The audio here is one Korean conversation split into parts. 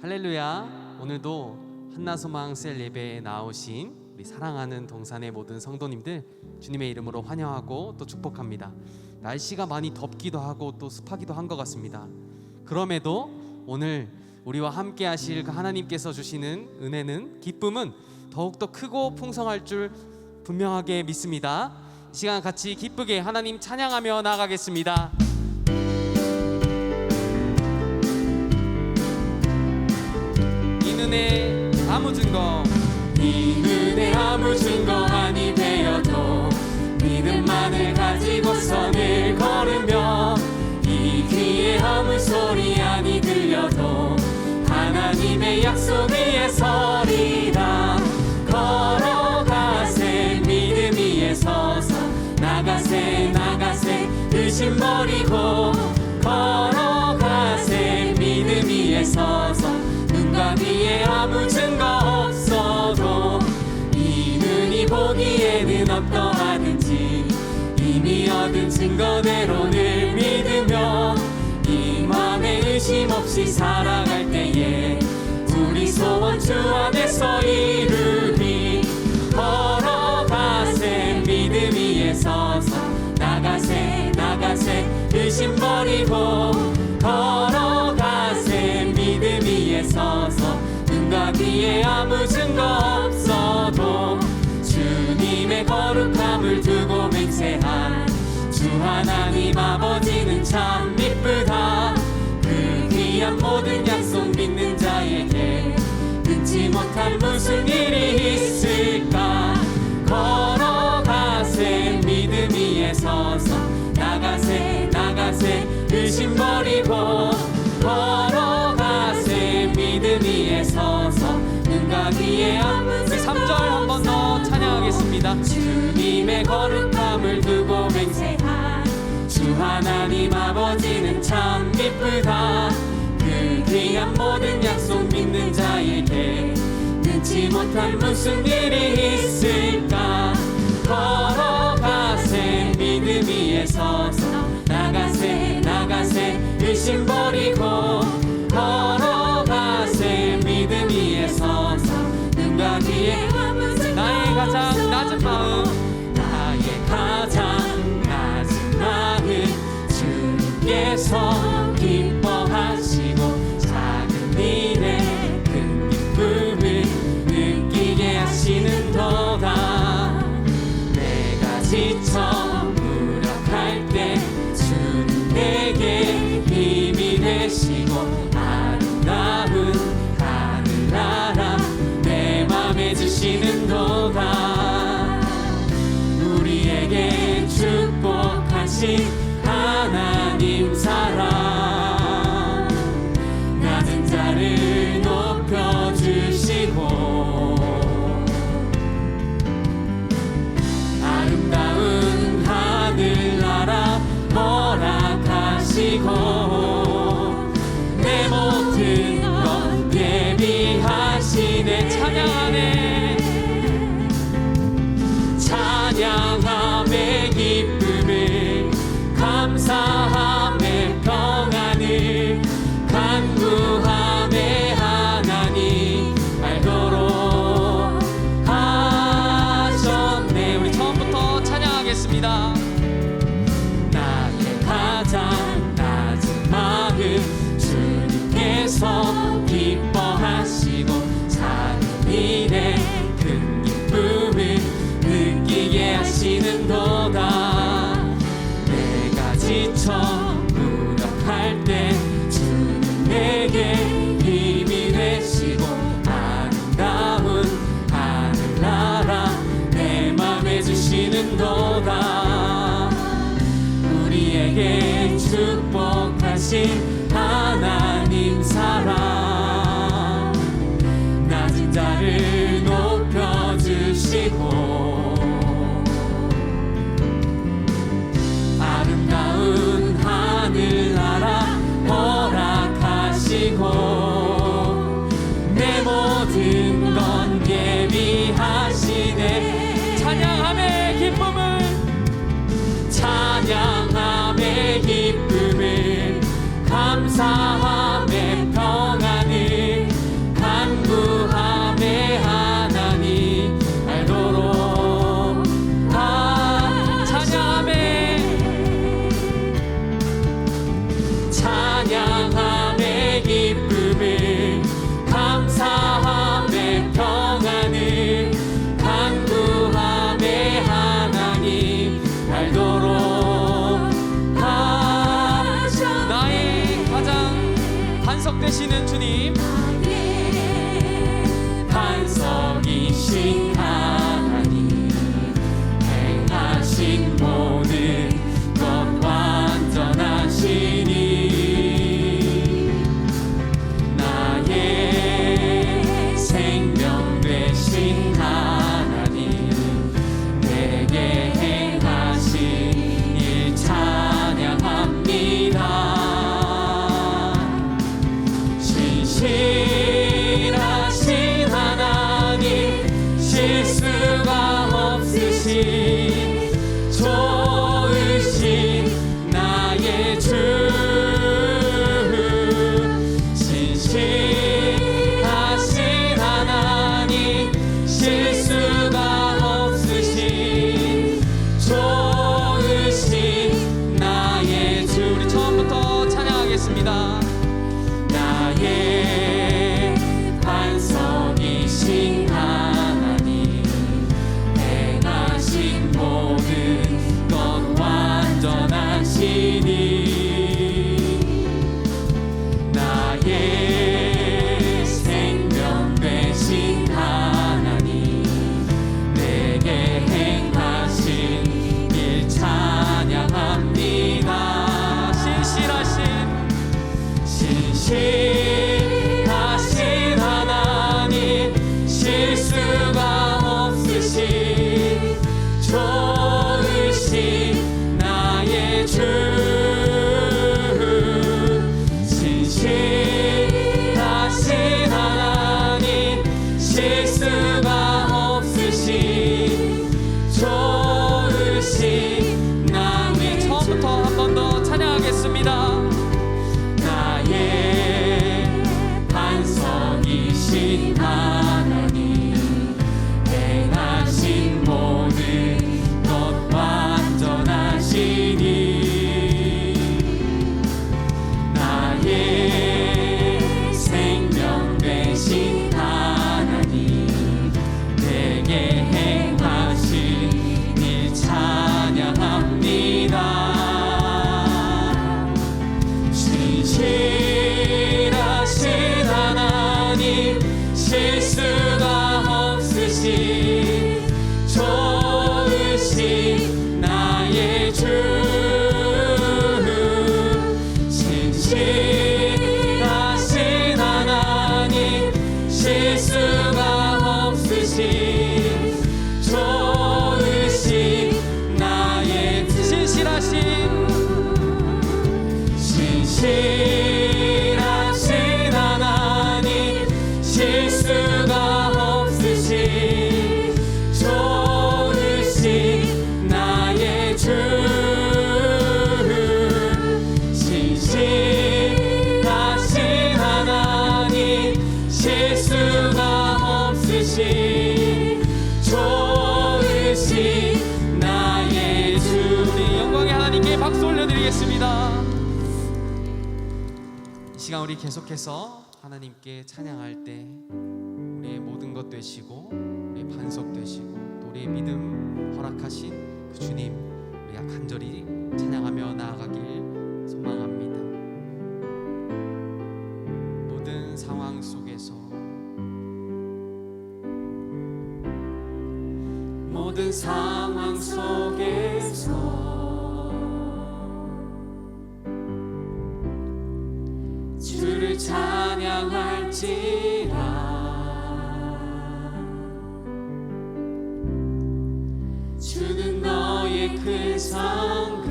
할렐루야. 오늘도 한나소망 셀 예배에 나오신 우리 사랑하는 동산의 모든 성도님들 주님의 이름으로 환영하고 또 축복합니다. 날씨가 많이 덥기도 하고 또 습하기도 한 것 같습니다. 그럼에도 오늘 우리와 함께 하실 그 하나님께서 주시는 은혜는, 기쁨은 더욱더 크고 풍성할 줄 분명하게 믿습니다. 이 시간 같이 기쁘게 하나님 찬양하며 나아가겠습니다. 은혜 아무 증거, 이 은혜 아무 증거 아니 되어도 믿음만을 가지고서 늘 걸으며 이 귀에 아무 소리 아니 들려도 하나님의 약속 위에 서리라. 걸어가세 믿음 위에 서서 나가세 나가세 의심 버리고 걸어가세 믿음 위에 서서 눈과 귀에 아무 증거 없어도 이는이 보기에는 어떠하든지 이미 얻은 증거대로 늘 믿으며 이 맘에 의심 없이 살아갈 때에 우리 소원 주 안에서 이루리. 걸어가세 믿음 위에 서서 나가세 나가세 의심 버리고 걸어가세 믿음 위에 서서 눈과 귀에 아무 증거 없어도 주님의 거룩함을 두고 맹세한 주 하나님 아버지는 참 미쁘다. 그 귀한 모든 약속 믿는 자에게 끊지 못할 무슨 일이 있을까. 걸어가세 믿음 위에 서서 나가세 나가세 의심 버리고 걸어가세 믿음 위에 서서 눈과 귀에 아무 3절 한 번 더 찬양하겠습니다. 주님의 거룩함을 두고 맹세한 주 하나님 아버지는 참 미쁘다. 그 귀한 모든 약속 믿는 자에게 끊지 못할 무슨 일이 있을까. 걸어가세 믿음 위에 서서 나가세 나가세 의심 버리고 걸어가세 믿음 위에 서서 눈과 귀에 나의 가장 낮은 마음, 나의 가장 낮은 마음 주님께서 기뻐하시고 작은 일에 큰 기쁨을 느끼게 하시는도다. 내가 지쳐 무력할 때 주는 내게 힘이 되시고 아름다운 하늘나라 내 맘에 주시는도다. 우리에게 축복하신 하나님 사랑 낮은 자를 높여주시고 아름다운 하늘나라 허락하시고 내 모든 것 예비하시네. 찬양하네. 찬양함의 기쁨을 감사함의 평안을 간구함의 하나님 알도록 하셨네. 우리 처음부터 찬양하겠습니다. 나의 가장 낮은 마음 주님께서 기뻐하시고 작은 일에 큰 기쁨을 느끼게 하시는도다. 내가 지쳐 무력할 때 주는 내게 힘이 되시고 아름다운 하늘나라 내 맘에 주시는도다. 우리에게 축복하신 하나님 사랑 낮은 자를 높여주시고 아름다운 하늘 반석 되시는 주님, 반석이신 하나님, 행하신 모든 것 완전하시니 나의 생명 되신 하나님, 내게 행하신 일 찬양합니다. 신실하신 하나님, 실수가 없으신 좋으신 나의 주, 신실하신 하나님, 실수가 없으신 좋으신 나의 주. 우리 처음부터 찬양하겠습니다. 나의 반석이신 하나님, 행하신 모든 것 완전하시니 나의 생명 되신 하나님, 내게 행하신 일 찬양합니다. 신실하신 하나님, 실수가 없으신 좋으신 나의 주, 신실하신 하나님, 실수가 없으신 좋으신 나의 주. 처음부터 한 번 더 찬양하겠습니다. 나의 반석이신 하나님, 행하신 모든 것 완전하시니 나의 생명 되신 하나님, 내게 행하신 일 찬양합니다. 신실하신 하나님, 실수가 없으신 좋으신 나의 주, 신실하신 하나님, 실수가 없으신 좋으신 나의 주, 신실하신 하나님, 실수가 없으신 좋으신 나의 주, 신실하신 하나님, 실수가 없으신 좋으신 나의 주. 우리 영광의 하나님께 박수 올려드리겠습니다. 이 시간 우리 계속해서 하나님께 찬양할 때 우리의 모든 것 되시고 우리의 반석 되시고 또 우리의 믿음 허락하신 그 주님, 우리가 간절히 찬양하며 나아가길 소망합니다. 모든 상황 속에서, 모든 상황 속에서 주를 찬양할지라. 주는 너의 큰 성을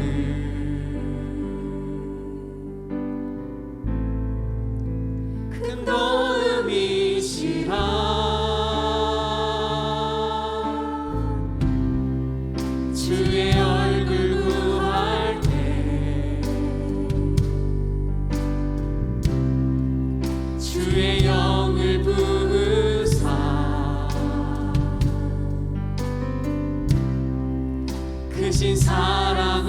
큰 도움이시라. 주의 얼굴 구할 때 주의 영을 부으사 크신 사랑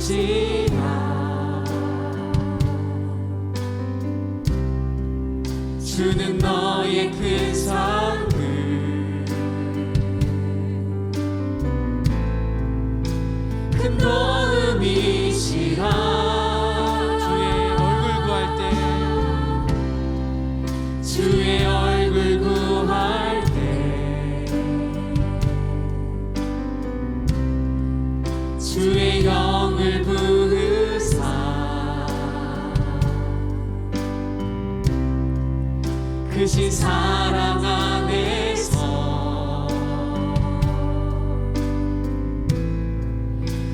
할지라 주는 너의 큰 삶을 큰 도움이시라 주의 얼굴 구할 때 주의 영을 부으사 크신 사랑 안에서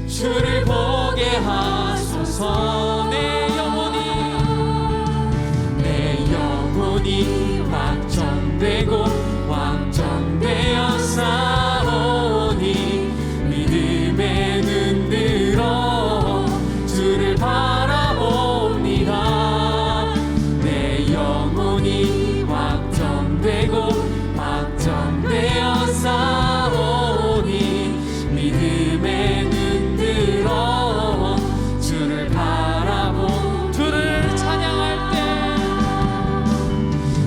주를 보게 하소서. 내 영혼이 확정되고 확정되어 싸우니 믿음의 눈 들어 주를 바라봅니다. 내 영혼이 확정되고 확정되어 싸우니 믿음의 눈 들어 주를 바라보 주를 찬양할 때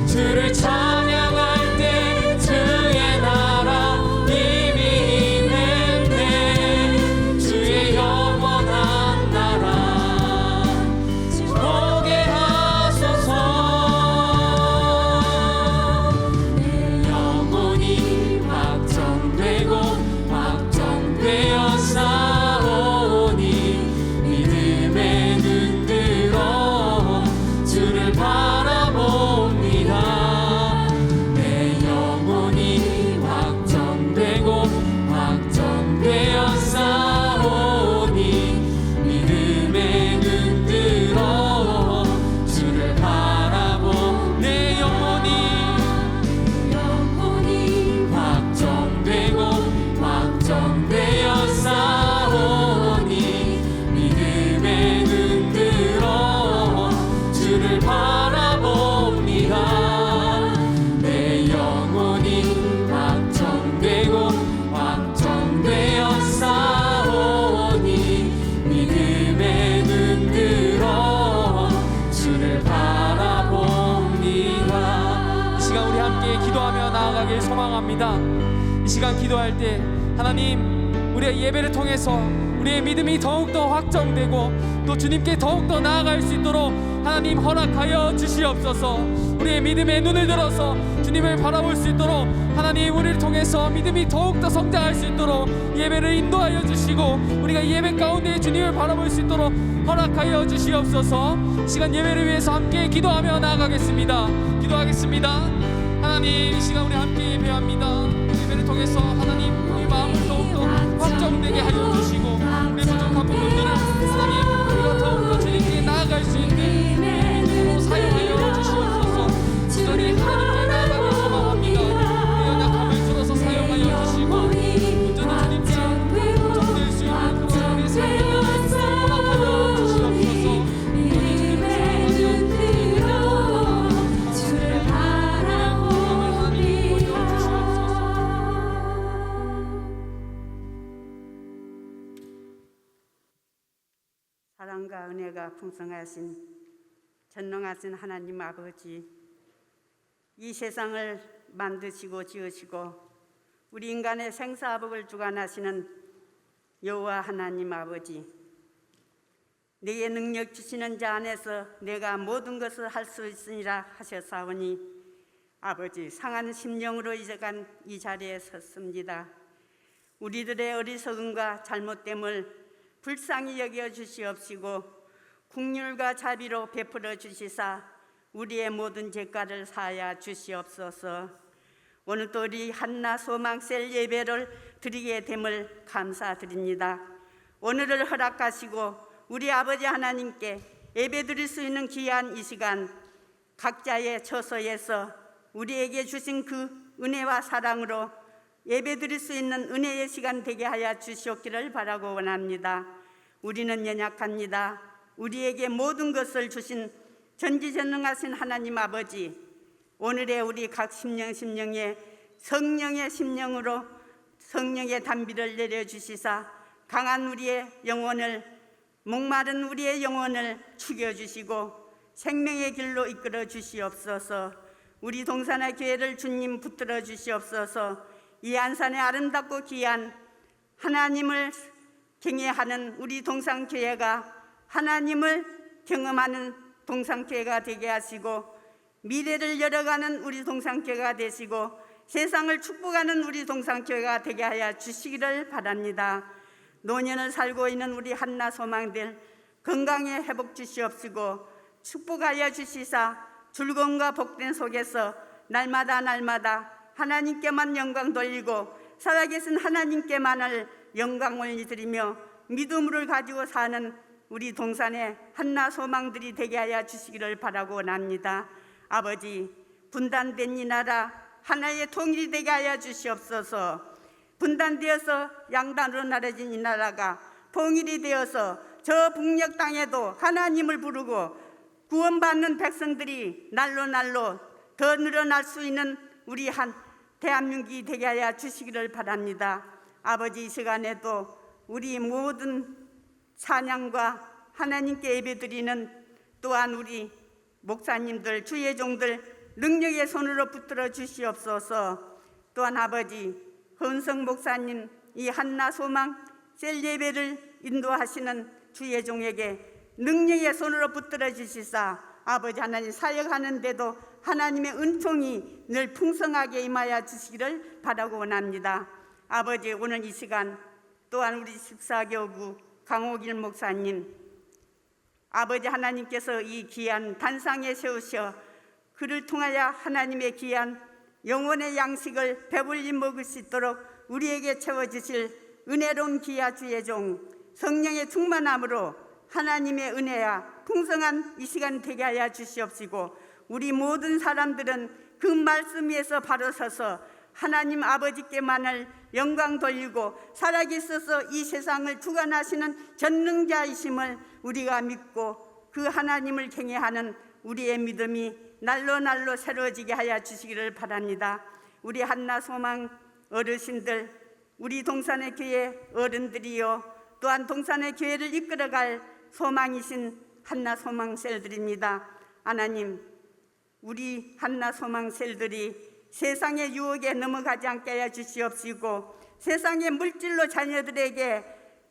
주를 찬양할 때 주의 나라 이미 임했네. 주의 영원한 나라 보게 하소서. 내 영혼이 확정되고 확정되어 싸우니 믿음의 눈 들어 주를 바라봅니다. 내 영혼이 확정되고 확정되어 싸우니 믿음의 눈 들어 주를 바라보. 내 영혼이 확정되고 확정되어 싸우니 믿음의 눈 들어 주를 바라봅니다. 내 영혼이 확정되고 확정되어 싸우니 믿음의 눈 들어 주를 바라봅니다. 이 시간 우리 함께 기도하며 나아가길 소망합니다. 이 시간 기도할 때 하나님, 우리의 예배를 통해서 우리의 믿음이 더욱더 확정되고 또 주님께 더욱더 나아갈 수 있도록 하나님 허락하여 주시옵소서. 우리의 믿음의 눈을 들어서 주님을 바라볼 수 있도록 하나님, 우리를 통해서 믿음이 더욱더 성장할 수 있도록 예배를 인도하여 주시고 우리가 예배 가운데 주님을 바라볼 수 있도록 허락하여 주시옵소서. 시간 예배를 위해서 함께 기도하며 나아가겠습니다. 기도하겠습니다. 하나님, 이 시간 우리 함께 예배합니다. 예배를 통해서 하나님, 우리 마음을 더욱더 확정되게 하여 주시고 우리 부족한 부분들을 하나님, 우리가 더욱더 주님께 나아갈 수 있는 힘으로 사용하여 주시옵소서. 온전히 하나님께 나아가길 소망합니다. 우리 연약함을 들어서 사용하여 주시고 온전히 주님께 정될 수 있는 그런 우리 삶을 허락하여 주시옵소서. 온전히 주님을 사랑하며 주를 바라봅니다. 사랑과 은혜가 풍성하신 전능하신 하나님 아버지, 이 세상을 만드시고 지으시고 우리 인간의 생사복을 주관하시는 여호와 하나님 아버지, 내게 능력 주시는 자 안에서 내가 모든 것을 할 수 있으니라 하셨사오니 아버지, 상한 심령으로 이제간 이 자리에 섰습니다. 우리들의 어리석음과 잘못됨을 불쌍히 여겨 주시옵시고 국률과 자비로 베풀어 주시사 우리의 모든 죄가를 사하여 주시옵소서. 오늘도 우리 한나 소망셀 예배를 드리게 됨을 감사드립니다. 오늘을 허락하시고 우리 아버지 하나님께 예배 드릴 수 있는 귀한 이 시간, 각자의 처소에서 우리에게 주신 그 은혜와 사랑으로 예배 드릴 수 있는 은혜의 시간 되게 하여 주시옵기를 바라고 원합니다. 우리는 연약합니다. 우리에게 모든 것을 주신 전지전능하신 하나님 아버지, 오늘의 우리 각 심령에 성령의 심령으로 성령의 단비를 내려주시사 강한 우리의 영혼을 목마른 우리의 영혼을 죽여주시고 생명의 길로 이끌어 주시옵소서. 우리 동산의 교회를 주님 붙들어 주시옵소서. 이 안산의 아름답고 귀한 하나님을 경외하는 우리 동산교회가 하나님을 경험하는 동산교회가 되게 하시고, 미래를 열어가는 우리 동산교회가 되시고, 세상을 축복하는 우리 동산교회가 되게 하여 주시기를 바랍니다. 노년을 살고 있는 우리 한나 소망들 건강에 회복 주시옵시고 축복하여 주시사 즐거움과 복된 속에서 날마다 하나님께만 영광 돌리고 살아계신 하나님께만을 영광 올리드리며 믿음을 가지고 사는 우리 동산의 한나 소망들이 되게 하여 주시기를 바라고 원합니다. 아버지, 분단된 이 나라 하나의 통일이 되게 하여 주시옵소서. 분단되어서 양단으로 나눠진 이 나라가 통일이 되어서 저 북녘 땅에도 하나님을 부르고 구원받는 백성들이 날로 더 늘어날 수 있는 우리 한 대한민국이 되게 하여 주시기를 바랍니다. 아버지, 이 시간에도 우리 모든 찬양과 하나님께 예배드리는 또한 우리 목사님들, 주의 종들 능력의 손으로 붙들어 주시옵소서. 또한 아버지, 헌성 목사님, 이 한나 소망 셀 예배를 인도하시는 주의 종에게 능력의 손으로 붙들어 주시사 아버지 하나님 사역하는데도 하나님의 은총이 늘 풍성하게 임하여 주시기를 바라고 원합니다. 아버지, 오늘 이 시간 또한 우리 식사교구 강옥일 목사님, 아버지 하나님께서 이 귀한 단상에 세우셔 그를 통하여 하나님의 귀한 영혼의 양식을 배불리 먹을 수 있도록 우리에게 채워주실 은혜로운 귀하 주의 종 성령의 충만함으로 하나님의 은혜야 풍성한 이 시간 되게 하여 주시옵시고, 우리 모든 사람들은 그 말씀 위에서 바로 서서 하나님 아버지께만을 영광 돌리고 살아계셔서 이 세상을 주관하시는 전능자이심을 우리가 믿고 그 하나님을 경외하는 우리의 믿음이 날로 새로워지게 하여 주시기를 바랍니다. 우리 한나 소망 어르신들, 우리 동산의 교회 어른들이요 또한 동산의 교회를 이끌어갈 소망이신 한나 소망 셀들입니다. 하나님, 우리 한나 소망 셀들이 세상의 유혹에 넘어가지 않게 하여 주시옵시고, 세상의 물질로 자녀들에게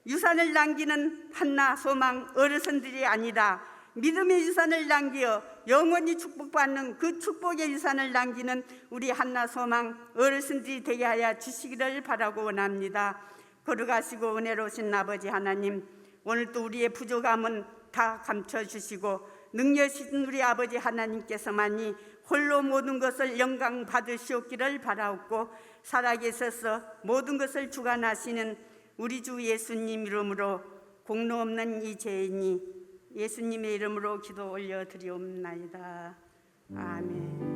유산을 남기는 한나 소망 어르신들이 아니라 믿음의 유산을 남겨 영원히 축복받는 그 축복의 유산을 남기는 우리 한나 소망 어르신들이 되게 하여 주시기를 바라고 원합니다. 걸어가시고 은혜로우신 아버지 하나님, 오늘도 우리의 부족함은 다 감춰주시고 능력이신 우리 아버지 하나님께서만이 홀로 모든 것을 영광 받으시옵기를 바라옵고, 살아계셔서 모든 것을 주관하시는 우리 주 예수님 이름으로 공로 없는 이 죄인이 예수님의 이름으로 기도 올려드리옵나이다. 아멘.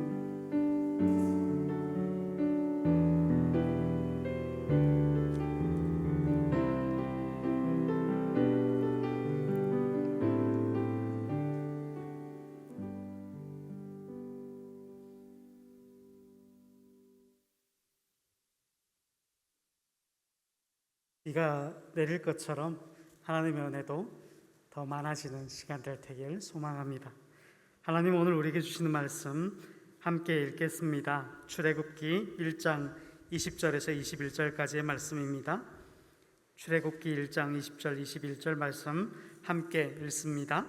비가 내릴 것처럼 하나님의 은혜도 더 많아지는 시간들 되길 소망합니다. 하나님, 오늘 우리에게 주시는 말씀 함께 읽겠습니다. 출애굽기 1장 20절에서 21절까지의 말씀입니다. 출애굽기 1장 20절 21절 말씀 함께 읽습니다.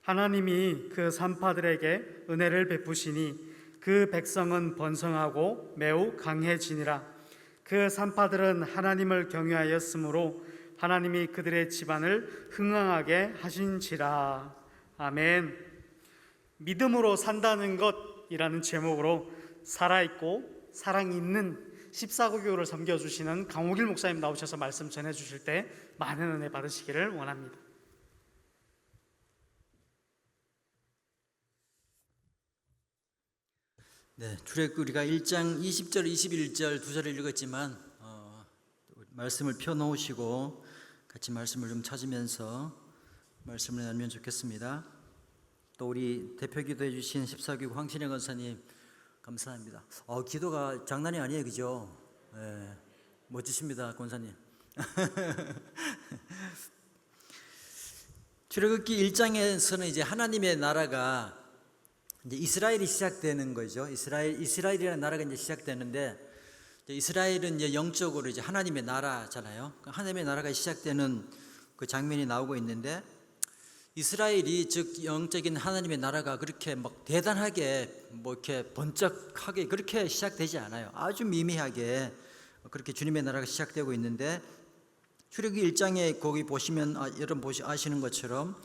하나님이 그 산파들에게 은혜를 베푸시니 그 백성은 번성하고 매우 강해지니라. 그 산파들은 하나님을 경외하였으므로 하나님이 그들의 집안을 흥왕하게 하신지라. 아멘. 믿음으로 산다는 것이라는 제목으로 살아있고 사랑 있는 14구교를 섬겨주시는 강옥일 목사님 나오셔서 말씀 전해주실 때 많은 은혜 받으시기를 원합니다. 네, 출애굽기 우리가 1장 20절, 21절 두 절을 읽었지만 말씀을 펴놓으시고 같이 말씀을 좀 찾으면서 말씀을 나누면 좋겠습니다. 또 우리 대표 기도해 주신 14교구 황신혜 권사님 감사합니다. 기도가 장난이 아니에요, 그죠? 네, 멋지십니다, 권사님. 출애굽기 1장에서는 이제 하나님의 나라가 이제 이스라엘이 시작되는 거죠. 이스라엘이라는 나라가 이제 시작되는데, 이스라엘은 이제 영적으로 이제 하나님의 나라잖아요. 하나님의 나라가 시작되는 그 장면이 나오고 있는데, 이스라엘이 즉 영적인 하나님의 나라가 그렇게 막 대단하게 뭐 이렇게 번쩍하게 그렇게 시작되지 않아요. 아주 미미하게 그렇게 주님의 나라가 시작되고 있는데, 출애굽기 1장에 거기 보시면 여러분 아시는 것처럼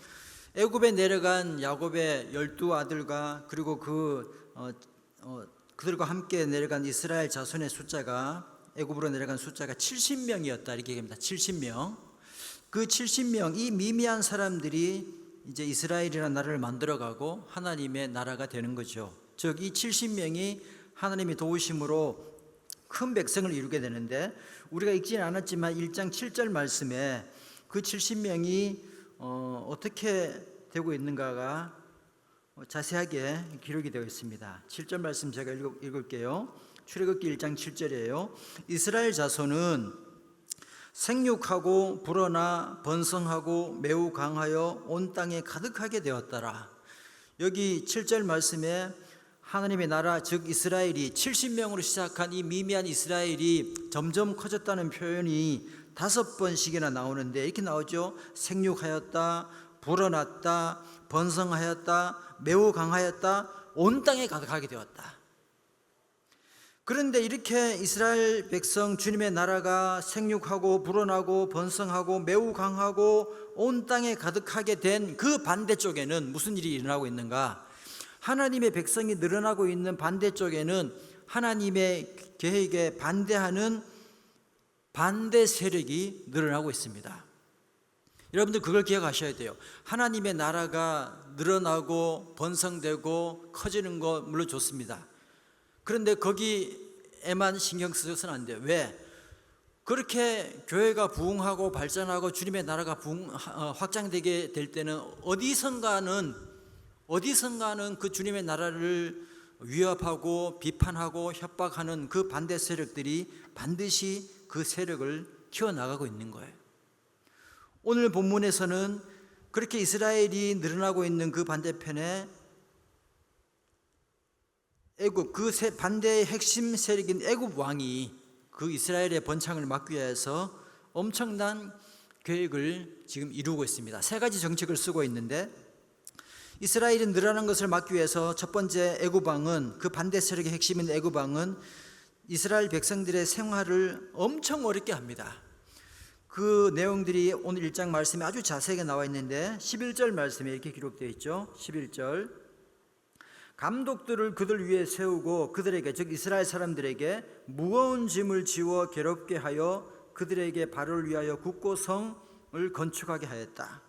애굽에 내려간 야곱의 12아들과 그리고 그들과 함께 내려간 이스라엘 자손의 숫자가, 애굽으로 내려간 숫자가 70명이었다 이렇게 얘기합니다. 70명. 그 70명, 이 미미한 사람들이 이제 이스라엘이라는 나라를 만들어가고 하나님의 나라가 되는 거죠. 즉 이 70명이 하나님의 도우심으로 큰 백성을 이루게 되는데, 우리가 읽지는 않았지만 1장 7절 말씀에 그 70명이 어떻게 되고 있는가가 자세하게 기록이 되어 있습니다. 7절 말씀 제가 읽을게요. 출애굽기 1장 7절이에요. 이스라엘 자손은 생육하고 불어나 번성하고 매우 강하여 온 땅에 가득하게 되었더라. 여기 7절 말씀에 하나님의 나라 즉 이스라엘이 70명으로 시작한 이 미미한 이스라엘이 점점 커졌다는 표현이 5번씩이나 나오는데, 이렇게 나오죠. 생육하였다, 불어났다, 번성하였다, 매우 강하였다, 온 땅에 가득하게 되었다. 그런데 이렇게 이스라엘 백성 주님의 나라가 생육하고 불어나고 번성하고 매우 강하고 온 땅에 가득하게 된 그 반대쪽에는 무슨 일이 일어나고 있는가? 하나님의 백성이 늘어나고 있는 반대쪽에는 하나님의 계획에 반대하는 반대 세력이 늘어나고 있습니다. 여러분들 그걸 기억하셔야 돼요. 하나님의 나라가 늘어나고 번성되고 커지는 거 물론 좋습니다. 그런데 거기에만 신경 쓰셔서는 안 돼요. 왜? 그렇게 교회가 부흥하고 발전하고 주님의 나라가 확장되게 될 때는 어디선가는 그 주님의 나라를 위협하고 비판하고 협박하는 그 반대 세력들이 반드시 그 세력을 키워나가고 있는 거예요. 오늘 본문에서는 그렇게 이스라엘이 늘어나고 있는 그 반대편에 애굽, 그 반대의 핵심 세력인 애굽 왕이 그 이스라엘의 번창을 막기 위해서 엄청난 계획을 지금 이루고 있습니다. 3가지 정책을 쓰고 있는데, 이스라엘이 늘어나는 것을 막기 위해서 첫 번째 애굽 왕은, 그 반대 세력의 핵심인 애굽 왕은 이스라엘 백성들의 생활을 엄청 어렵게 합니다. 그 내용들이 오늘 1장 말씀에 아주 자세하게 나와 있는데, 11절 말씀에 이렇게 기록되어 있죠. 11절, 감독들을 그들 위에 세우고 그들에게, 즉 이스라엘 사람들에게 무거운 짐을 지워 괴롭게 하여 그들에게 발을 위하여 굳고 성을 건축하게 하였다.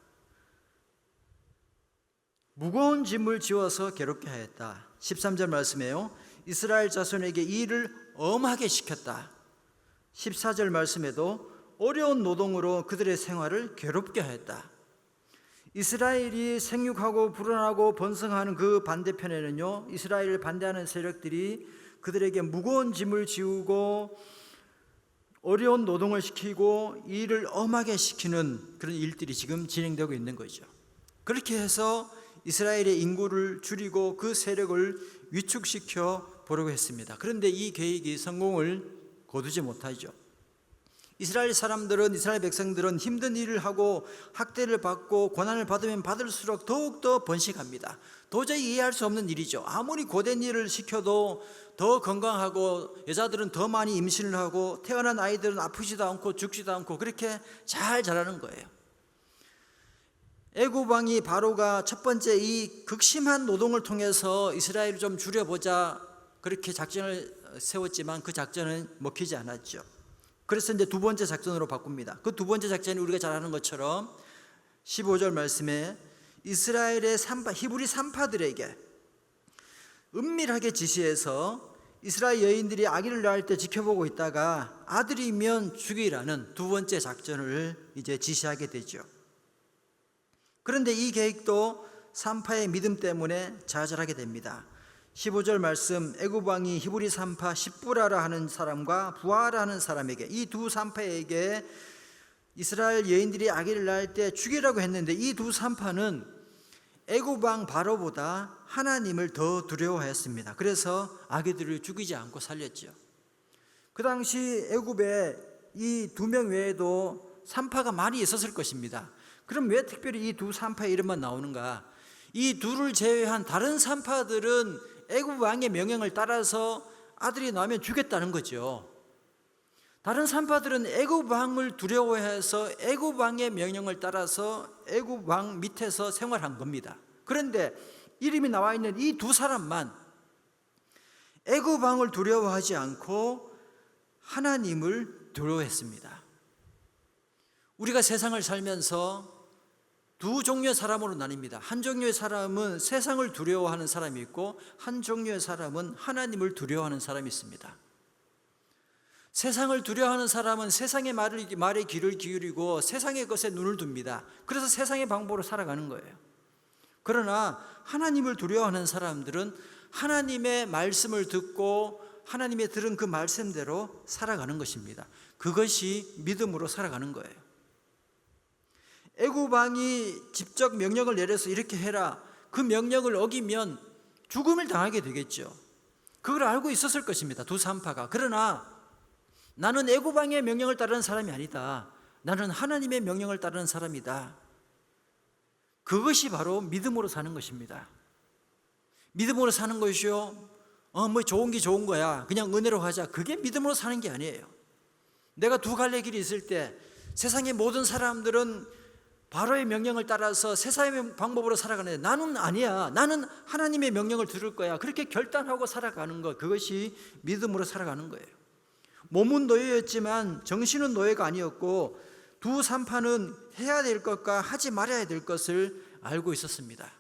무거운 짐을 지워서 괴롭게 하였다. 13절 말씀에요. 이스라엘 자손에게 이 일을 엄하게 시켰다. 14절 말씀에도 어려운 노동으로 그들의 생활을 괴롭게 하였다. 이스라엘이 생육하고 불어나고 번성하는 그 반대편에는요, 이스라엘을 반대하는 세력들이 그들에게 무거운 짐을 지우고 어려운 노동을 시키고 이 일을 엄하게 시키는 그런 일들이 지금 진행되고 있는 거죠. 그렇게 해서 이스라엘의 인구를 줄이고 그 세력을 위축시켜 보려고 했습니다. 그런데 이 계획이 성공을 거두지 못하죠. 이스라엘 사람들은, 이스라엘 백성들은 힘든 일을 하고 학대를 받고 고난을 받으면 받을수록 더욱더 번식합니다. 도저히 이해할 수 없는 일이죠. 아무리 고된 일을 시켜도 더 건강하고 여자들은 더 많이 임신을 하고 태어난 아이들은 아프지도 않고 죽지도 않고 그렇게 잘 자라는 거예요. 애굽 왕이 바로가 첫 번째 이 극심한 노동을 통해서 이스라엘을 좀 줄여보자 그렇게 작전을 세웠지만 그 작전은 먹히지 않았죠. 그래서 이제 두 번째 작전으로 바꿉니다. 그 두 번째 작전이 우리가 잘 아는 것처럼 15절 말씀에 이스라엘의 히브리 산파들에게 은밀하게 지시해서 이스라엘 여인들이 아기를 낳을 때 지켜보고 있다가 아들이면 죽이라는 두 번째 작전을 이제 지시하게 되죠. 그런데 이 계획도 산파의 믿음 때문에 좌절하게 됩니다. 15절 말씀, 애굽 왕이 히브리 산파 십부라라 하는 사람과 부하라 하는 사람에게, 이 두 산파에게 이스라엘 여인들이 아기를 낳을 때 죽이라고 했는데 이 두 산파는 애굽 왕 바로보다 하나님을 더 두려워하였습니다. 그래서 아기들을 죽이지 않고 살렸죠. 그 당시 애굽에 이 두 명 외에도 산파가 많이 있었을 것입니다. 그럼 왜 특별히 이 두 산파의 이름만 나오는가? 이 둘을 제외한 다른 산파들은 애굽 왕의 명령을 따라서 아들이 나오면 죽였다는 거죠. 다른 산파들은 애굽 왕을 두려워해서 애굽 왕의 명령을 따라서 애굽 왕 밑에서 생활한 겁니다. 그런데 이름이 나와 있는 이 두 사람만 애굽 왕을 두려워하지 않고 하나님을 두려워했습니다. 우리가 세상을 살면서 두 종류의 사람으로 나뉩니다. 한 종류의 사람은 세상을 두려워하는 사람이 있고 한 종류의 사람은 하나님을 두려워하는 사람이 있습니다. 세상을 두려워하는 사람은 세상의 말에 귀를 기울이고 세상의 것에 눈을 둡니다. 그래서 세상의 방법으로 살아가는 거예요. 그러나 하나님을 두려워하는 사람들은 하나님의 말씀을 듣고 하나님의 들은 그 말씀대로 살아가는 것입니다. 그것이 믿음으로 살아가는 거예요. 애굽 왕이 직접 명령을 내려서 이렇게 해라. 그 명령을 어기면 죽음을 당하게 되겠죠. 그걸 알고 있었을 것입니다. 두 산파가. 그러나 나는 애굽 왕의 명령을 따르는 사람이 아니다. 나는 하나님의 명령을 따르는 사람이다. 그것이 바로 믿음으로 사는 것입니다. 믿음으로 사는 것이요. 뭐 좋은 게 좋은 거야. 그냥 은혜로 하자. 그게 믿음으로 사는 게 아니에요. 내가 두 갈래 길이 있을 때 세상의 모든 사람들은 바로의 명령을 따라서 세상의 방법으로 살아가는데 나는 아니야. 나는 하나님의 명령을 들을 거야. 그렇게 결단하고 살아가는 것. 그것이 믿음으로 살아가는 거예요. 몸은 노예였지만 정신은 노예가 아니었고 두 산파는 해야 될 것과 하지 말아야 될 것을 알고 있었습니다.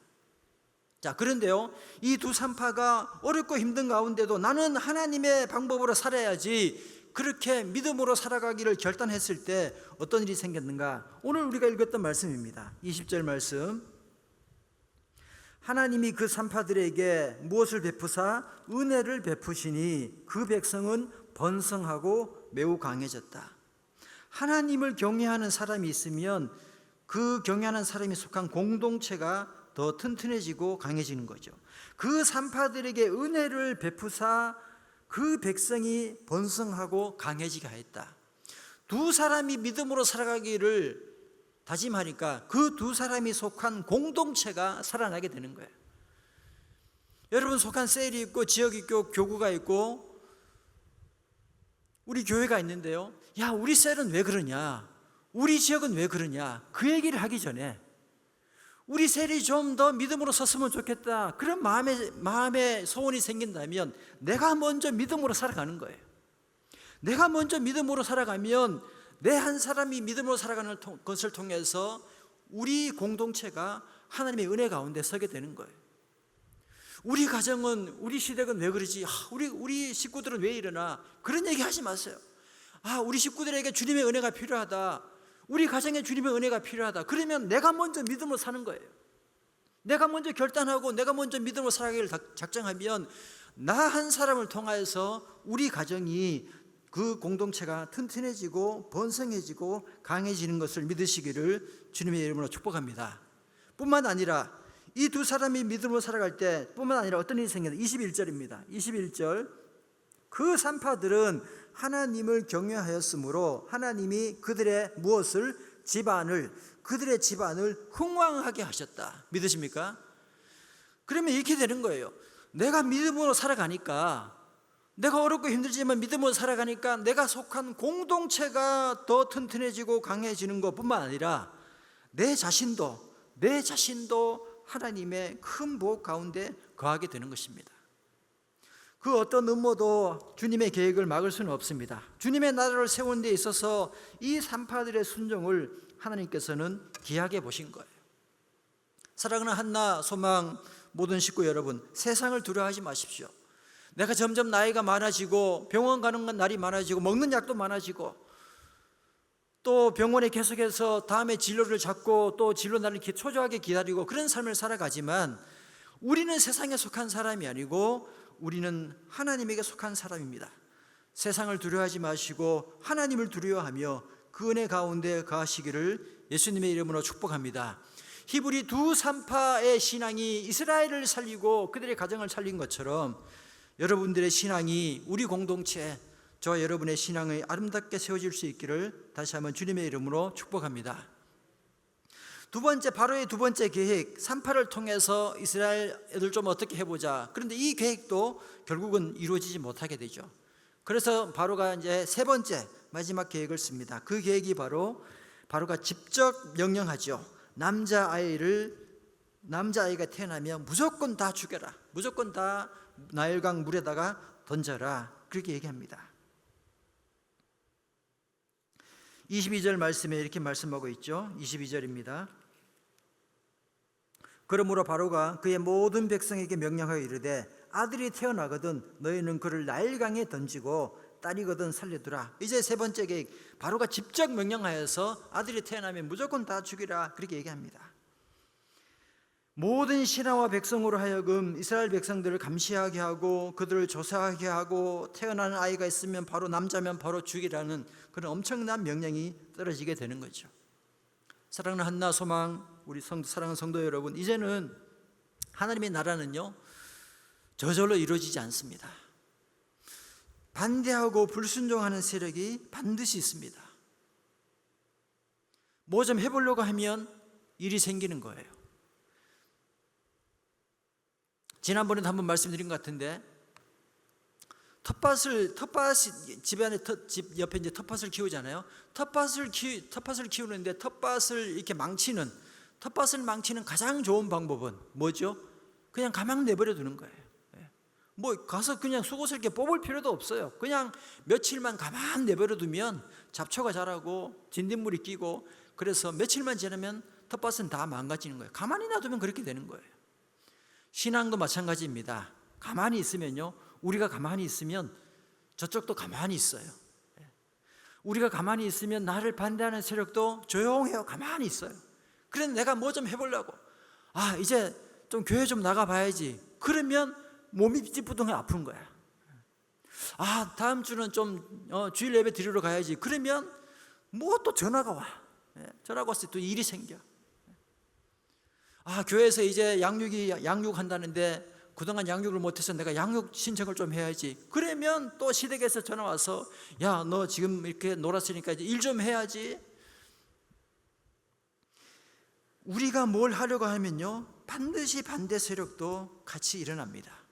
자, 그런데요, 이 두 산파가 어렵고 힘든 가운데도 나는 하나님의 방법으로 살아야지 그렇게 믿음으로 살아가기를 결단했을 때 어떤 일이 생겼는가? 오늘 우리가 읽었던 말씀입니다. 20절 말씀. 하나님이 그 산파들에게 무엇을 베푸사 은혜를 베푸시니 그 백성은 번성하고 매우 강해졌다. 하나님을 경외하는 사람이 있으면 그 경외하는 사람이 속한 공동체가 더 튼튼해지고 강해지는 거죠. 그 산파들에게 은혜를 베푸사 그 백성이 번성하고 강해지게 하였다. 두 사람이 믿음으로 살아가기를 다짐하니까 그 두 사람이 속한 공동체가 살아나게 되는 거예요. 여러분 속한 셀이 있고 지역이 있고 교구가 있고 우리 교회가 있는데요. 야, 우리 셀은 왜 그러냐? 우리 지역은 왜 그러냐? 그 얘기를 하기 전에 우리 셀이 좀 더 믿음으로 섰으면 좋겠다. 그런 마음에 소원이 생긴다면 내가 먼저 믿음으로 살아가는 거예요. 내가 먼저 믿음으로 살아가면 내 한 사람이 믿음으로 살아가는 것을 통해서 우리 공동체가 하나님의 은혜 가운데 서게 되는 거예요. 우리 가정은, 우리 시댁은 왜 그러지? 우리 식구들은 왜 이러나? 그런 얘기 하지 마세요. 우리 식구들에게 주님의 은혜가 필요하다. 우리 가정에 주님의 은혜가 필요하다. 그러면 내가 먼저 믿음으로 사는 거예요. 내가 먼저 결단하고 내가 먼저 믿음으로 살아가기를 작정하면 나 한 사람을 통하여서 우리 가정이 그 공동체가 튼튼해지고 번성해지고 강해지는 것을 믿으시기를 주님의 이름으로 축복합니다. 뿐만 아니라 이 두 사람이 믿음으로 살아갈 때 뿐만 아니라 어떤 일이 생겼나? 21절입니다. 21절. 그 산파들은 하나님을 경외하였으므로 하나님이 그들의 무엇을? 그들의 집안을 흥왕하게 하셨다. 믿으십니까? 그러면 이렇게 되는 거예요. 내가 믿음으로 살아가니까, 내가 어렵고 힘들지만 믿음으로 살아가니까 내가 속한 공동체가 더 튼튼해지고 강해지는 것뿐만 아니라 내 자신도 하나님의 큰 복 가운데 거하게 되는 것입니다. 그 어떤 음모도 주님의 계획을 막을 수는 없습니다. 주님의 나라를 세우는 데 있어서 이 산파들의 순종을 하나님께서는 귀하게 보신 거예요. 사랑하는 한나 소망 모든 식구 여러분, 세상을 두려워하지 마십시오. 내가 점점 나이가 많아지고 병원 가는 건 날이 많아지고 먹는 약도 많아지고 또 병원에 계속해서 다음에 진료를 잡고 또 진료 날을 초조하게 기다리고 그런 삶을 살아가지만 우리는 세상에 속한 사람이 아니고 우리는 하나님에게 속한 사람입니다. 세상을 두려워하지 마시고 하나님을 두려워하며 그 은혜 가운데 거하시기를 예수님의 이름으로 축복합니다. 히브리 두 산파의 신앙이 이스라엘을 살리고 그들의 가정을 살린 것처럼 여러분들의 신앙이, 우리 공동체, 저와 여러분의 신앙이 아름답게 세워질 수 있기를 다시 한번 주님의 이름으로 축복합니다. 두 번째, 바로의 두 번째 계획, 산파를 통해서 이스라엘 애들 좀 어떻게 해보자. 그런데 이 계획도 결국은 이루어지지 못하게 되죠. 그래서 바로가 이제 세 번째 마지막 계획을 씁니다. 그 계획이 바로가 직접 명령하죠. 남자아이가 태어나면 무조건 다 죽여라. 무조건 다 나일강 물에다가 던져라. 그렇게 얘기합니다. 22절 말씀에 이렇게 말씀하고 있죠. 22절입니다. 그러므로 바로가 그의 모든 백성에게 명령하여 이르되 아들이 태어나거든 너희는 그를 나일강에 던지고 딸이거든 살려두라. 이제 세 번째 계획, 바로가 직접 명령하여서 아들이 태어나면 무조건 다 죽이라. 그렇게 얘기합니다. 모든 신하와 백성으로 하여금 이스라엘 백성들을 감시하게 하고 그들을 조사하게 하고 태어나는 아이가 있으면 바로 남자면 바로 죽이라는 그런 엄청난 명령이 떨어지게 되는 거죠. 사랑하는 한나 소망 우리 사랑하는 성도 여러분, 이제는 하나님의 나라는요 저절로 이루어지지 않습니다. 반대하고 불순종하는 세력이 반드시 있습니다. 뭐 좀 해보려고 하면 일이 생기는 거예요. 지난번에도 한번 말씀드린 것 같은데 텃밭이 집 옆에 이제 텃밭을 키우잖아요. 텃밭을 키우는데 텃밭을 망치는 가장 좋은 방법은 뭐죠? 그냥 가만 내버려 두는 거예요. 뭐 가서 그냥 수고스럽게 뽑을 필요도 없어요. 그냥 며칠만 가만 내버려 두면 잡초가 자라고 진딧물이 끼고, 그래서 며칠만 지나면 텃밭은 다 망가지는 거예요. 가만히 놔두면 그렇게 되는 거예요. 신앙도 마찬가지입니다. 가만히 있으면요, 우리가 가만히 있으면 저쪽도 가만히 있어요. 우리가 가만히 있으면 나를 반대하는 세력도 조용해요. 가만히 있어요. 그래서 내가 뭐 좀 해보려고, 이제 좀 교회 좀 나가봐야지. 그러면 몸이 찌뿌둥해 아픈 거야. 다음 주는 좀 주일 예배 드리러 가야지. 그러면 뭐 또 전화가 와. 전화가 왔을 때 또 일이 생겨. 교회에서 이제 양육한다는데 그동안 양육을 못해서 내가 양육 신청을 좀 해야지. 그러면 또 시댁에서 전화 와서 야, 너 지금 이렇게 놀았으니까 이제 일 좀 해야지. 우리가 뭘 하려고 하면요 반드시 반대 세력도 같이 일어납니다.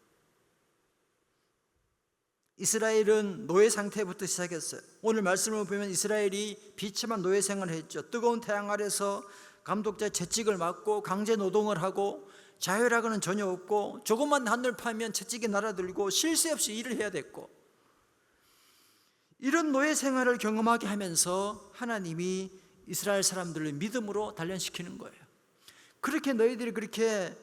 이스라엘은 노예 상태부터 시작했어요. 오늘 말씀을 보면 이스라엘이 비참한 노예 생활을 했죠. 뜨거운 태양 아래서 감독자의 채찍을 맞고 강제 노동을 하고 자율학은 전혀 없고 조금만 하늘 파면 채찍이 날아들고 쉴 새 없이 일을 해야 됐고, 이런 노예 생활을 경험하게 하면서 하나님이 이스라엘 사람들을 믿음으로 단련시키는 거예요. 그렇게 너희들이 그렇게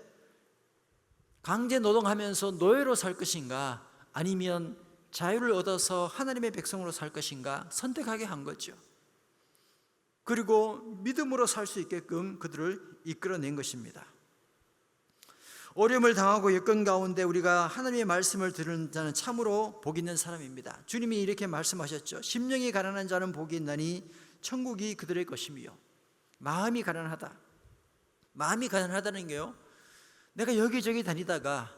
강제 노동하면서 노예로 살 것인가, 아니면 자유를 얻어서 하나님의 백성으로 살 것인가 선택하게 한 거죠. 그리고 믿음으로 살 수 있게끔 그들을 이끌어낸 것입니다. 어려움을 당하고 여건 가운데 우리가 하나님의 말씀을 들은 자는 참으로 복이 있는 사람입니다. 주님이 이렇게 말씀하셨죠. 심령이 가난한 자는 복이 있나니 천국이 그들의 것이며. 마음이 가난하다. 마음이 가난하다는 게요, 내가 여기저기 다니다가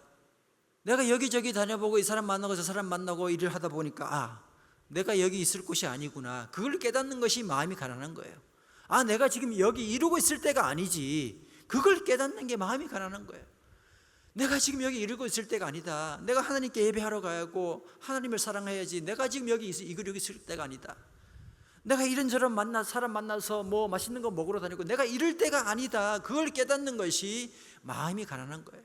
내가 여기저기 다녀보고 이 사람 만나고 저 사람 만나고 일을 하다 보니까 내가 여기 있을 곳이 아니구나. 그걸 깨닫는 것이 마음이 가난한 거예요. 내가 지금 여기 이루고 있을 때가 아니지. 그걸 깨닫는 게 마음이 가난한 거예요. 내가 지금 여기 이루고 있을 때가 아니다. 내가 하나님께 예배하러 가야 하고 하나님을 사랑해야지. 내가 지금 여기 이루고 있을 때가 아니다. 내가 이런저런 사람 만나서 뭐 맛있는 거 먹으러 다니고 내가 이럴 때가 아니다. 그걸 깨닫는 것이 마음이 가난한 거예요.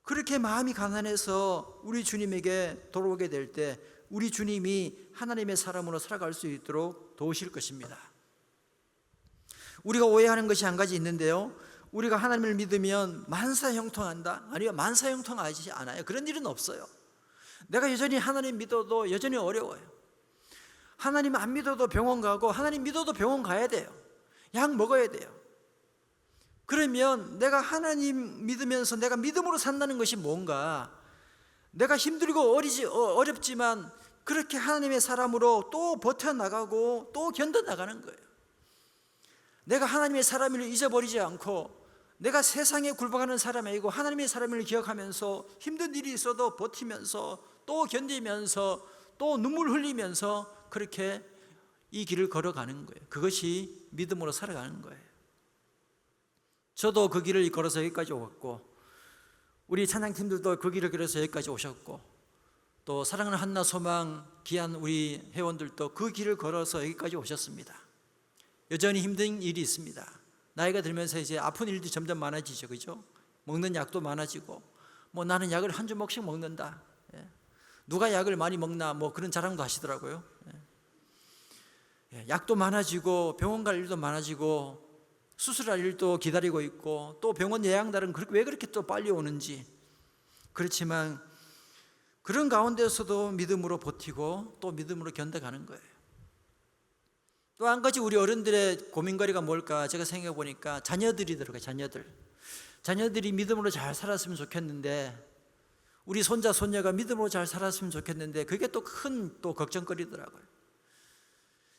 그렇게 마음이 가난해서 우리 주님에게 돌아오게 될 때 우리 주님이 하나님의 사람으로 살아갈 수 있도록 도우실 것입니다. 우리가 오해하는 것이 한 가지 있는데요, 우리가 하나님을 믿으면 만사형통한다? 아니요, 만사형통하지 않아요. 그런 일은 없어요. 내가 여전히 하나님 믿어도 여전히 어려워요. 하나님 안 믿어도 병원 가고 하나님 믿어도 병원 가야 돼요. 약 먹어야 돼요. 그러면 내가 하나님 믿으면서 내가 믿음으로 산다는 것이 뭔가, 내가 힘들고 어렵지만 그렇게 하나님의 사람으로 또 버텨나가고 또 견뎌나가는 거예요. 내가 하나님의 사람을 잊어버리지 않고 내가 세상에 굴복하는 사람이 아니고 하나님의 사람을 기억하면서 힘든 일이 있어도 버티면서 또 견디면서 또 눈물 흘리면서 그렇게 이 길을 걸어가는 거예요. 그것이 믿음으로 살아가는 거예요. 저도 그 길을 걸어서 여기까지 왔고 우리 찬양팀들도 그 길을 걸어서 여기까지 오셨고 또 사랑하는 한나 소망 귀한 우리 회원들도 그 길을 걸어서 여기까지 오셨습니다. 여전히 힘든 일이 있습니다. 나이가 들면서 이제 아픈 일도 점점 많아지죠, 그죠? 먹는 약도 많아지고, 뭐 나는 약을 한 주먹씩 먹는다. 누가 약을 많이 먹나, 뭐 그런 자랑도 하시더라고요. 약도 많아지고, 병원 갈 일도 많아지고, 수술할 일도 기다리고 있고, 또 병원 예약날은 왜 그렇게 또 빨리 오는지. 그렇지만 그런 가운데서도 믿음으로 버티고 또 믿음으로 견뎌가는 거예요. 또 한 가지 우리 어른들의 고민거리가 뭘까 제가 생각해 보니까 자녀들이더라고요. 자녀들이 믿음으로 잘 살았으면 좋겠는데 우리 손자 손녀가 믿음으로 잘 살았으면 좋겠는데 그게 또 큰 또 걱정거리더라고요.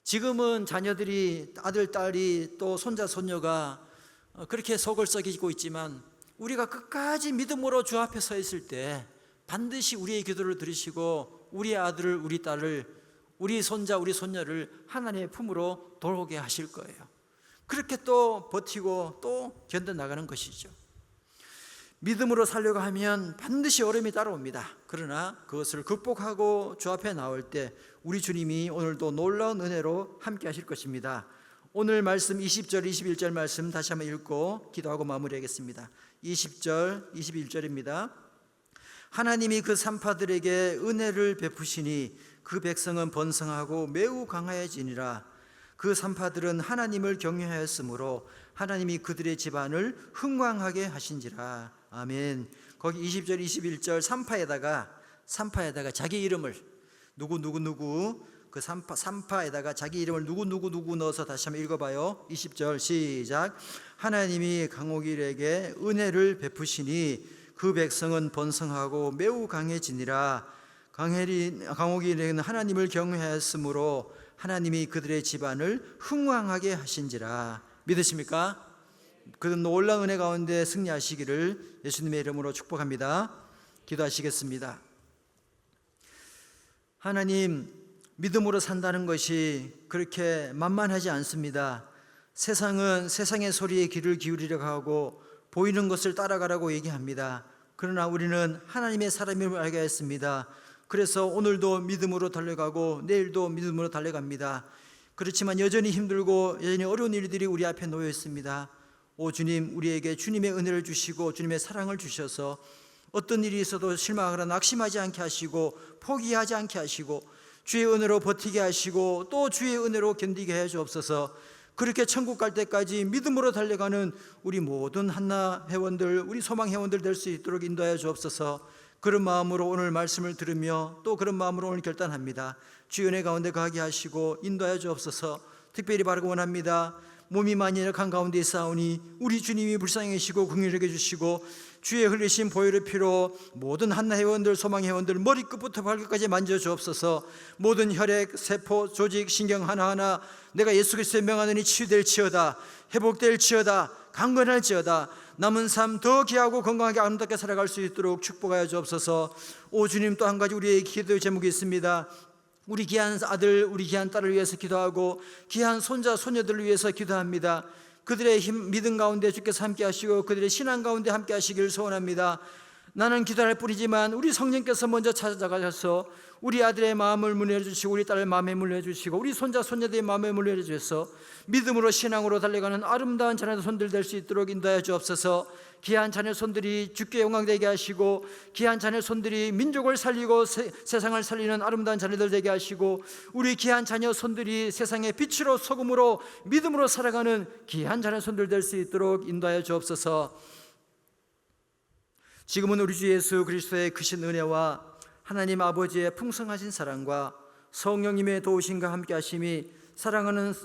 지금은 자녀들이 아들 딸이 또 손자 손녀가 그렇게 속을 썩이고 있지만 우리가 끝까지 믿음으로 주 앞에 서 있을 때 반드시 우리의 기도를 들으시고 우리 아들을 우리 딸을 우리 손자, 우리 손녀를 하나님의 품으로 돌아오게 하실 거예요. 그렇게 또 버티고 또 견뎌나가는 것이죠. 믿음으로 살려고 하면 반드시 어려움이 따라옵니다. 그러나 그것을 극복하고 주 앞에 나올 때 우리 주님이 오늘도 놀라운 은혜로 함께 하실 것입니다. 오늘 말씀 20절, 21절 말씀 다시 한번 읽고 기도하고 마무리하겠습니다. 20절, 21절입니다. 하나님이 그 산파들에게 은혜를 베푸시니 그 백성은 번성하고 매우 강하여지니라. 그 산파들은 하나님을 경외하였으므로 하나님이 그들의 집안을 흥왕하게 하신지라. 아멘. 거기 20절 21절 산파에다가 자기 이름을 누구 그 산파에다가 자기 이름을 누구 넣어서 다시 한번 읽어봐요. 20절 시작. 하나님이 강호길에게 은혜를 베푸시니 그 백성은 번성하고 매우 강해지니라. 강호길에게는 하나님을 경외하였으므로 하나님이 그들의 집안을 흥왕하게 하신지라. 믿으십니까? 그 놀라운 은혜 가운데 승리하시기를 예수님의 이름으로 축복합니다. 기도하시겠습니다. 하나님, 믿음으로 산다는 것이 그렇게 만만하지 않습니다. 세상은 세상의 소리에 귀를 기울이려고 하고 보이는 것을 따라가라고 얘기합니다. 그러나 우리는 하나님의 사람임을 알게 했습니다. 그래서 오늘도 믿음으로 달려가고 내일도 믿음으로 달려갑니다. 그렇지만 여전히 힘들고 여전히 어려운 일들이 우리 앞에 놓여 있습니다. 오 주님, 우리에게 주님의 은혜를 주시고 주님의 사랑을 주셔서 어떤 일이 있어도 실망하거나 낙심하지 않게 하시고 포기하지 않게 하시고 주의 은혜로 버티게 하시고 또 주의 은혜로 견디게 해 주옵소서. 그렇게 천국 갈 때까지 믿음으로 달려가는 우리 모든 한나 회원들, 우리 소망 회원들 될 수 있도록 인도하여 주옵소서. 그런 마음으로 오늘 말씀을 들으며 또 그런 마음으로 오늘 결단합니다. 주의 은혜 가운데 가게 하시고 인도하여 주옵소서. 특별히 바라고 원합니다. 몸이 많이 약한 가운데 있사오니 우리 주님이 불쌍히 계시고 긍휼히 여겨 주시고 주의 흘리신 보혈의 피로 모든 한나 회원들, 소망 회원들 머리끝부터 발끝까지 만져 주옵소서. 모든 혈액, 세포, 조직, 신경 하나하나 내가 예수 그리스도의 명하노니 치유될지어다, 회복될지어다, 강건할지어다. 남은 삶 더 귀하고 건강하게 아름답게 살아갈 수 있도록 축복하여 주옵소서. 오 주님, 또 한 가지 우리의 기도의 제목이 있습니다. 우리 귀한 아들, 우리 귀한 딸을 위해서 기도하고 귀한 손자, 손녀들을 위해서 기도합니다. 그들의 힘, 믿음 가운데 주께서 함께 하시고 그들의 신앙 가운데 함께 하시기를 소원합니다. 나는 기도할 뿐이지만 우리 성령께서 먼저 찾아가셔서 우리 아들의 마음을 문여 주시고 우리 딸의 마음에 문여 주시고 우리 손자 손녀들의 마음에 문여 주셔서 믿음으로 신앙으로 달려가는 아름다운 자녀 손들 될 수 있도록 인도하여 주옵소서. 귀한 자녀 손들이 주께 영광되게 하시고 귀한 자녀 손들이 민족을 살리고 세상을 살리는 아름다운 자녀들 되게 하시고 우리 귀한 자녀 손들이 세상의 빛으로 소금으로 믿음으로 살아가는 귀한 자녀 손들 될 수 있도록 인도하여 주옵소서. 지금은 우리 주 예수 그리스도의 크신 은혜와 하나님 아버지의 풍성하신 사랑과 성령님의 도우심과 함께 하심이 사랑하는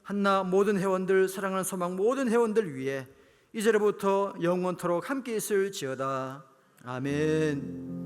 한나 모든 회원들, 사랑하는 소망 모든 회원들 위해 이제로부터 영원토록 함께 있을지어다. 아멘.